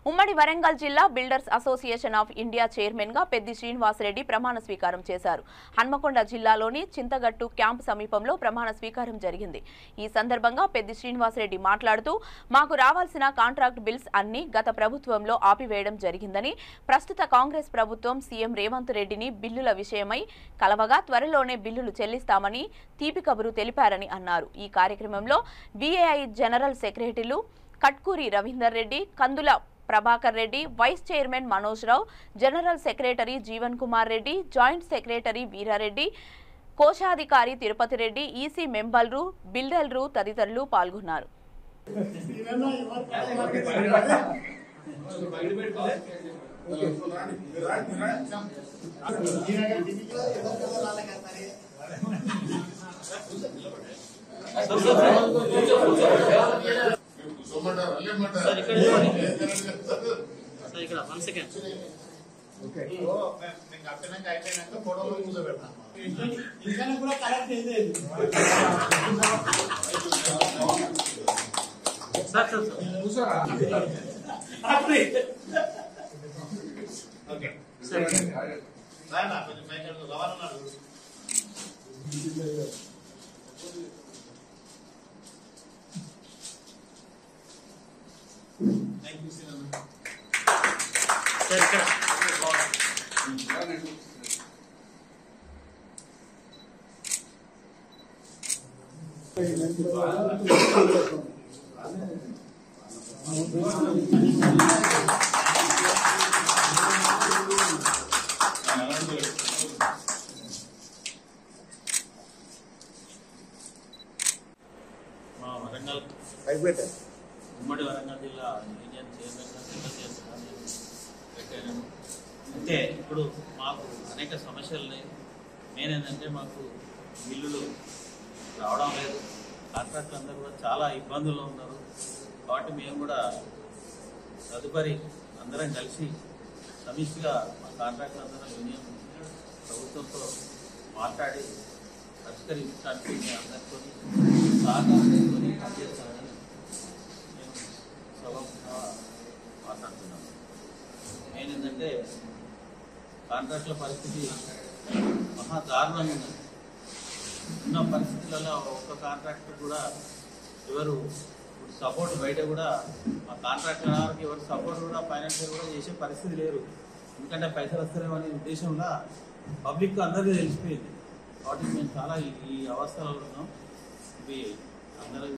ఉమ్మడి వరంగల్ జిల్లా builders association of India chairman గా పెద్ది శ్రీనివాసరెడ్డి ప్రమాణ స్వీకారం చేశారు. హన్మకొండ జిల్లాలోని చింతగట్టు క్యాంప్ సమీపంలో ప్రమాణ స్వీకారం జరిగింది. ఈ సందర్భంగా పెద్ది శ్రీనివాసరెడ్డి మాట్లాడుతూ మాకు రావాల్సిన కాంట్రాక్ట్ బిల్స్ అన్ని గత ప్రభుత్వంలో ఆపివేయడం జరిగిందని, ప్రస్తుత కాంగ్రెస్ ప్రభుత్వం సీఎం రేవంత్ రెడ్డిని బిల్లుల విషయమై కలవగా త్వరలోనే బిల్లులు చెల్లిస్తామని తీపి కబురు తెలిపారని అన్నారు. ఈ కార్యక్రమంలో బీఏఐ జనరల్ సెక్రటరీలు Katkuri Ravinder Reddy, Kandula Prabhakar Reddy, vice chairman Manoj Rao, general secretary Jeevan Kumar Reddy, joint secretary Veerareddy, కోశాధికారి తిరుపతి రెడ్డి, ఈసీ మెంబర్లు, బిల్డర్లు తదితరులు పాల్గొన్నారు. ఉమ్మడి వరంగల్ జిల్లా యూనియన్ చైర్మన్ పెట్టాను. అంటే ఇప్పుడు మాకు అనేక సమస్యలు ఉన్నాయి. మెయిన్ ఏంటంటే మాకు బిల్లులు రావడం లేదు. కాంట్రాక్టులు అందరూ కూడా చాలా ఇబ్బందుల్లో ఉన్నారు. కాబట్టి మేము కూడా తదుపరి అందరం కలిసి సమిష్టిగా మా కాంట్రాక్టులు అందరం యూనియన్ ప్రభుత్వంతో మాట్లాడి పరిష్కరించడానికి మేము అందరితో సహకారం చేసుకొని పనిచేస్తామని నేను సభగా మాట్లాడుతున్నాను. మెయిన్ ఏంటంటే కాంట్రాక్టుల పరిస్థితి మహా దారుణంగా ఉంది. ఉన్న పరిస్థితులలో ఒక్క కాంట్రాక్టర్ కూడా ఎవరు సపోర్ట్ బయట కూడా ఆ కాంట్రాక్టర్కి ఎవరు సపోర్ట్ కూడా ఫైనాన్షియల్ కూడా చేసే పరిస్థితి లేరు. ఎందుకంటే పైసలు వస్తలేవు అనే ఉద్దేశంలో పబ్లిక్ అందరికీ తెలిసిపోయింది. కాబట్టి మేము చాలా ఈ అవస్థలో ఉన్నాం. ఇవి అందరూ